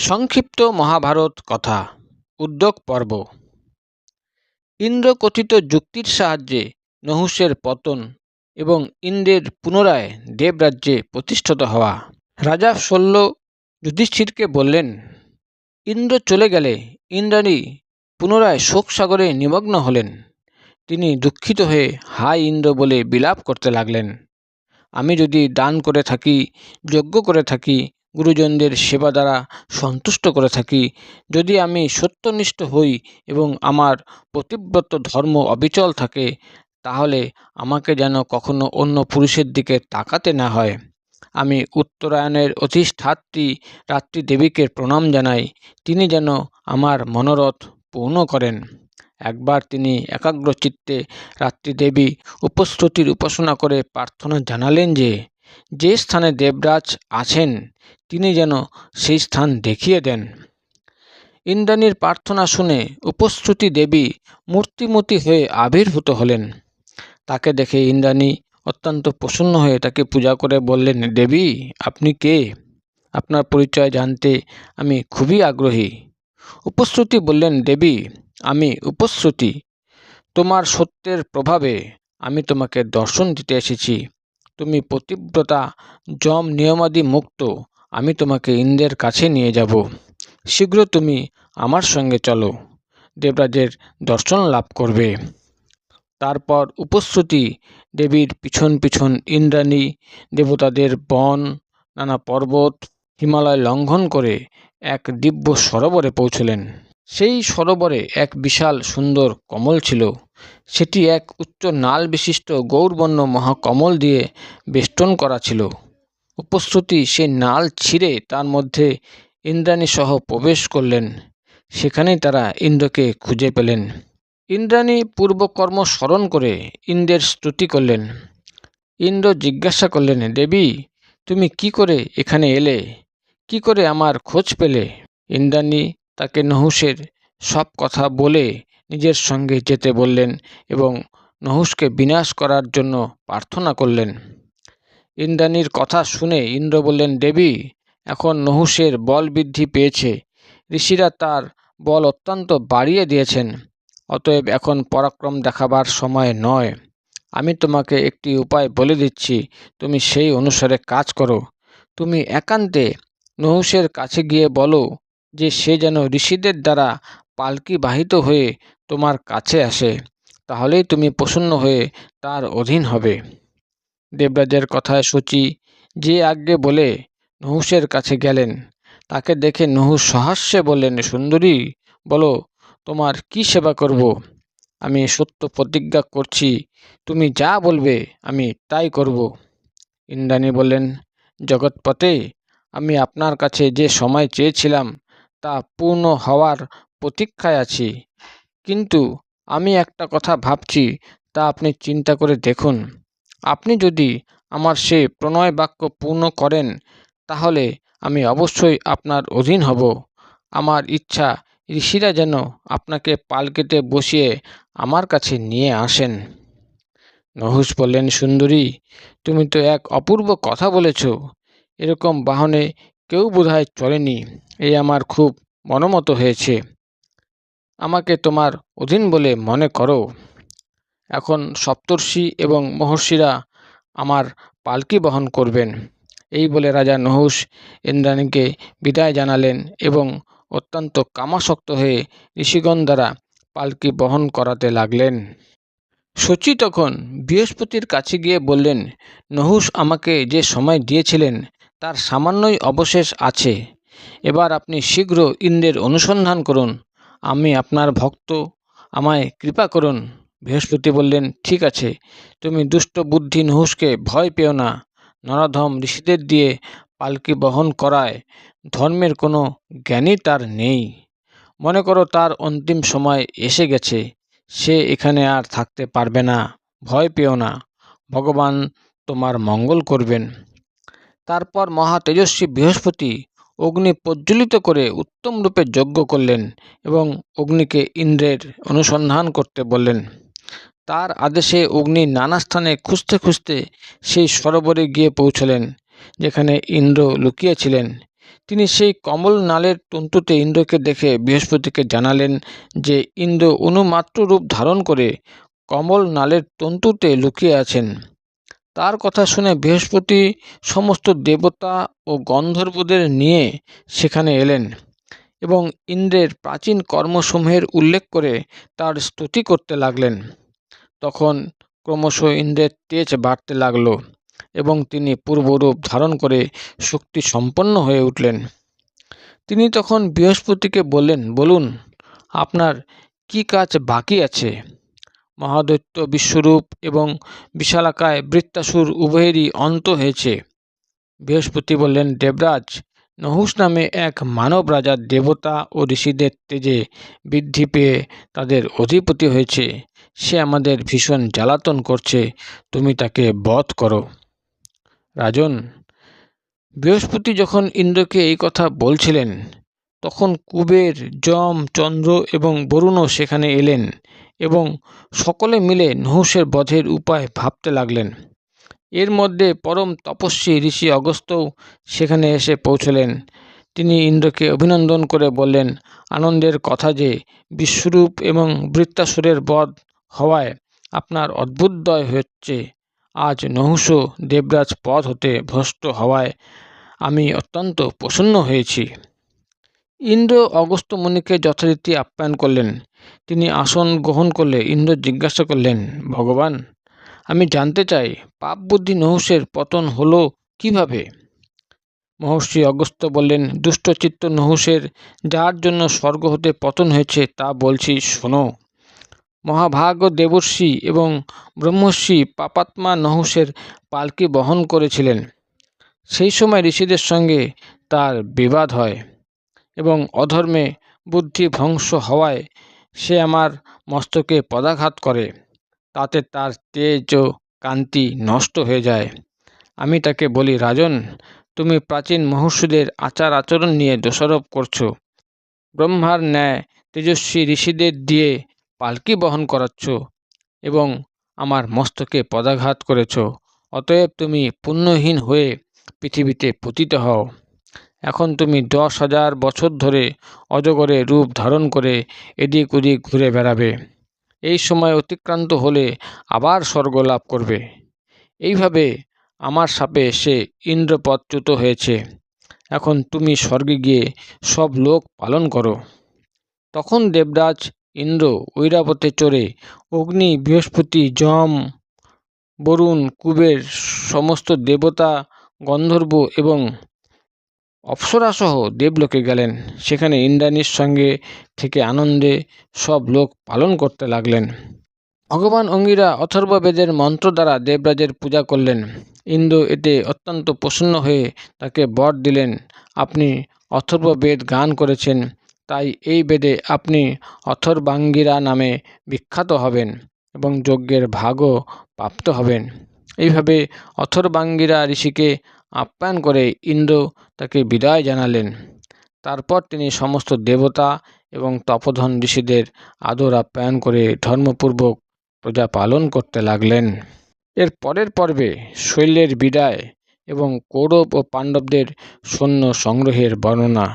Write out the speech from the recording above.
সংক্ষিপ্ত মহাভারত কথা উদ্যোগ পর্ব। ইন্দ্র কথিত যুক্তির সাহায্যে নহুষের পতন এবং ইন্দ্রের পুনরায় দেবরাজ্যে প্রতিষ্ঠিত হওয়া। রাজা শল্য যুধিষ্ঠিরকে বললেন, ইন্দ্র চলে গেলে ইন্দ্রাণী পুনরায় শোকসাগরে নিমগ্ন হলেন। তিনি দুঃখিত হয়ে হায় ইন্দ্র বলে বিলাপ করতে লাগলেন। আমি যদি দান করে থাকি, যজ্ঞ করে থাকি, গুরুজনদের সেবা দ্বারা সন্তুষ্ট করে থাকি, যদি আমি সত্যনিষ্ঠ হই এবং আমার পতিব্রত ধর্ম অবিচল থাকে, তাহলে আমাকে যেন কখনো অন্য পুরুষের দিকে তাকাতে না হয়। আমি উত্তরায়ণের অধিষ্ঠাত্রী রাত্রি দেবীকে প্রণাম জানাই। তিনি যেন আমার মনোরথ পূর্ণ করেন। একবার তিনি একাগ্রচিত্তে রাত্রি দেবী উপশ্রুতির উপাসনা করে প্রার্থনা জানালেন যে স্থানে দেবরাজ আছেন তিনি যেন সেই স্থান দেখিয়ে দেন। ইন্দ্রাণীর প্রার্থনা শুনে উপশ্রুতি দেবী মূর্তিমতী হয়ে আবির্ভূত হলেন। তাকে দেখে ইন্দ্রাণী অত্যন্ত প্রসন্ন হয়ে তাকে পূজা করে বললেন, দেবী আপনি কে? আপনার পরিচয় জানতে আমি খুবই আগ্রহী। উপশ্রুতি বললেন, দেবী আমি উপশ্রুতি। তোমার সত্যের প্রভাবে আমি তোমাকে দর্শন দিতে এসেছি। তুমি পতিব্রতা, যম নিয়মাদি মুক্ত। আমি তোমাকে ইন্দ্রের কাছে নিয়ে যাব। শীঘ্র তুমি আমার সঙ্গে চলো, দেবরাজের দর্শন লাভ করবে। তারপর উপশ্রুতি দেবীর পিছন পিছন ইন্দ্রাণী দেবতাদের বন, নানা পর্বত, হিমালয় লঙ্ঘন করে এক দিব্য সরোবরে পৌঁছলেন। সেই সরোবরে এক বিশাল সুন্দর কমল ছিল। সেটি এক উচ্চ নাল বিশিষ্ট গৌরবর্ণ মহাকমল দিয়ে বেষ্টন করা ছিল। উপশ্রুতি সেই নাল ছিঁড়ে তার মধ্যে ইন্দ্রাণী সহ প্রবেশ করলেন। সেখানেই তারা ইন্দ্রকে খুঁজে পেলেন। ইন্দ্রাণী পূর্বকর্ম স্মরণ করে ইন্দ্রের স্তুতি করলেন। ইন্দ্র জিজ্ঞাসা করলেন, দেবী তুমি কি করে এখানে এলে? কি করে আমার খোঁজ পেলে? ইন্দ্রাণী তাকে নহুষের সব কথা বলে নিজের সঙ্গে যেতে বললেন এবং নহুষকে বিনাশ করার জন্য প্রার্থনা করলেন। ইন্দ্রাণীর কথা শুনে ইন্দ্র বললেন, দেবী এখন নহুষের বল বৃদ্ধি পেয়েছে। ঋষিরা তার বল অত্যন্ত বাড়িয়ে দিয়েছেন। অতএব এখন পরাক্রম দেখাবার সময় নয়। আমি তোমাকে একটি উপায় বলে দিচ্ছি, তুমি সেই অনুসারে কাজ করো। তুমি একান্তে নহুষের কাছে গিয়ে বলো যে সে যেন ঋষিদের দ্বারা পালকি বাহিত হয়ে তোমার কাছে আসে। তাহলেই তুমি প্রসন্ন হয়ে তার অধীন হবে। দেবরাজের কথায় শুচি যে আজ্ঞে বলে নহুষের কাছে গেলেন। তাকে দেখে নহুষ সহাস্যে বললেন, সুন্দরী বলো তোমার কি সেবা করব? আমি সত্য প্রতিজ্ঞা করছি, তুমি যা বলবে আমি তাই করব। ইন্দ্রাণী বললেন, জগৎপতে আমি আপনার কাছে যে সময় চেয়েছিলাম তা পূর্ণ হওয়ার প্রতীক্ষায় আছি। কিন্তু আমি একটা কথা ভাবছি, তা আপনি চিন্তা করে দেখুন। আপনি যদি আমার সে প্রণয় বাক্য পূর্ণ করেন তাহলে আমি অবশ্যই আপনার অধীন হব। আমার ইচ্ছা ঋষিরা যেন আপনাকে পালকিতে বসিয়ে আমার কাছে নিয়ে আসেন। নহুষ বললেন, সুন্দরী তুমি তো এক অপূর্ব কথা বলেছ। এরকম বাহনে কেউ বোধহয় চলেনি। এই আমার খুব মনোমত হয়েছে। আমাকে তোমার অধীন বলে মনে করো। এখন সপ্তর্ষি এবং মহর্ষিরা আমার পালকি বহন করবেন। এই বলে রাজা নহুষ ইন্দ্রাণীকে বিদায় জানালেন এবং অত্যন্ত কামাসক্ত হয়ে ঋষিগণ দ্বারা পালকি বহন করাতে লাগলেন। শচী তখন বৃহস্পতির কাছে গিয়ে বললেন, নহুষ আমাকে যে সময় দিয়েছিলেন তার সামান্যই অবশেষ আছে। এবার আপনি শীঘ্র ইন্দ্রের অনুসন্ধান করুন। আমি আপনার ভক্ত, আমায় কৃপা করুন। বৃহস্পতি বললেন, ঠিক আছে, তুমি দুষ্ট বুদ্ধি নহুষকে ভয় পেও না। নরাধম ঋষিদের দিয়ে পালকি বহন করায় ধর্মের কোনো জ্ঞানই তার নেই। মনে করো তার অন্তিম সময় এসে গেছে, সে এখানে আর থাকতে পারবে না। ভয় পেও না, ভগবান তোমার মঙ্গল করবেন। তারপর মহা তেজস্বী বৃহস্পতি অগ্নি প্রজ্বলিত করে উত্তম রূপে যজ্ঞ করলেন এবং অগ্নিকে ইন্দ্রের অনুসন্ধান করতে বললেন। তার আদেশে অগ্নি নানা স্থানে খুঁজতে খুঁজতে সেই সরোবরে গিয়ে পৌঁছলেন যেখানে ইন্দ্র লুকিয়েছিলেন। তিনি সেই কমল নালের তন্তুতে ইন্দ্রকে দেখে বৃহস্পতিকে জানালেন যে ইন্দ্র অনুমাত্র রূপ ধারণ করে কমল নালের তন্তুতে লুকিয়ে আছেন। তার কথা শুনে বৃহস্পতি সমস্ত দেবতা ও গন্ধর্বদের নিয়ে সেখানে এলেন এবং ইন্দ্রের প্রাচীন কর্মসমূহের উল্লেখ করে তার স্তুতি করতে লাগলেন। তখন ক্রমশ ইন্দ্রের তেজ বাড়তে লাগল এবং তিনি পূর্বরূপ ধারণ করে শক্তি সম্পন্ন হয়ে উঠলেন। তিনি তখন বৃহস্পতিকে বললেন, বলুন আপনার কি কাজ বাকি আছে? মহাদৈত্য বিশ্বরূপ এবং বিশালাকায় বৃত্তাসুর উভয়েরই অন্ত হয়েছে। বৃহস্পতি বললেন, দেবরাজ, নহুষ নামে এক মানব রাজার দেবতা ও ঋষিদের তেজে বৃদ্ধি পেয়ে তাদের অধিপতি হয়েছে। সে আমাদের ভীষণ জ্বালাতন করছে, তুমি তাকে বধ করো। রাজন, বৃহস্পতি যখন ইন্দ্রকে এই কথা বলছিলেন তখন কুবের, যম, চন্দ্র এবং বরুণও সেখানে এলেন এবং সকলে মিলে নহুষের বধের উপায় ভাবতে লাগলেন। এর মধ্যে পরম তপস্বী ঋষি অগস্ত্যও সেখানে এসে পৌঁছলেন। তিনি ইন্দ্রকে অভিনন্দন করে বললেন, আনন্দের কথা যে বিশ্বরূপ এবং বৃত্তাসুরের বধ হওয়ায় আপনার অদ্ভুতদয় হচ্ছে। আজ নহুষও দেবরাজ পদ হতে ভ্রষ্ট হওয়ায় আমি অত্যন্ত প্রসন্ন হয়েছি। ইন্দ্র অগস্ত্য মুনিকে যথারীতি আপ্যায়ন করলেন। তিনি আসন গ্রহণ করলে ইন্দ্র জিজ্ঞাসা করলেন, ভগবান, আমি জানতে চাই পাপ বুদ্ধি নহুষের পতন হলো কিভাবে? মহর্ষি অগস্ত্য বললেন, দুষ্টচিত্ত নহুষের যার জন্য স্বর্গ হতে পতন হয়েছে তা বলছি, শোনো। মহাভাগ দেবর্ষি এবং ব্রহ্মর্ষি পাপাত্মা নহুষের পালকি বহন করেছিলেন। সেই সময় ঋষিদের সঙ্গে তার বিবাদ হয় এবং অধর্মে বুদ্ধি ভ্রংশ হওয়ায় সে আমার মস্তকে পদাঘাত করে। তাতে তার তেজ ও কান্তি নষ্ট হয়ে যায়। আমি তাকে বলি, রাজন, তুমি প্রাচীন মহর্ষিদের আচার আচরণ নিয়ে দোষারোপ করছো। ব্রহ্মার ন্যায় তেজস্বী ঋষিদের দিয়ে পালকি বহন করাচ্ছ এবং আমার মস্তকে পদাঘাত করেছ। অতএব তুমি পুণ্যহীন হয়ে পৃথিবীতে পতিত হও। এখন তুমি 10,000 বছর ধরে অজগরে রূপ ধারণ করে এদিক ওদিক ঘুরে বেড়াবে। এই সময় অতিক্রান্ত হলে আবার স্বর্গ লাভ করবে। এইভাবে আমার শাপে সে ইন্দ্রপদচ্যুত হয়েছে। এখন তুমি স্বর্গে গিয়ে সব লোক পালন করো। তখন দেবরাজ ইন্দ্র ঐরাবতে চড়ে অগ্নি, বৃহস্পতি, যম, বরুণ, কুবের, সমস্ত দেবতা, গন্ধর্ব এবং অপ্সরাসহ দেবলোকে গেলেন। সেখানে ইন্দ্রাণীর সঙ্গে থেকে আনন্দে সব লোক পালন করতে লাগলেন। ভগবান অঙ্গিরা অথর্ববেদের মন্ত্র দ্বারা দেবরাজের পূজা করলেন। ইন্দ্র এতে অত্যন্ত প্রসন্ন হয়ে তাকে বর দিলেন, আপনি অথর্ববেদ গান করেছেন, তাই এই বেদে আপনি অথর্বাঙ্গিরা নামে বিখ্যাত হবেন এবং যজ্ঞের ভাগও প্রাপ্ত হবেন। এইভাবে অথর্বাঙ্গিরা ঋষিকে আপ্যায়ন করে ইন্দ্র তাকে বিদায় জানালেন। তারপর তিনি সমস্ত দেবতা এবং তপোধন ঋষিদের আদর আপ্যায়ন করে ধর্মপূর্বক প্রজা পালন করতে লাগলেন। এর পরের পর্বে শৈলের বিদায় এবং কৌরব ও পাণ্ডবদের সৈন্য সংগ্রহের বর্ণনা।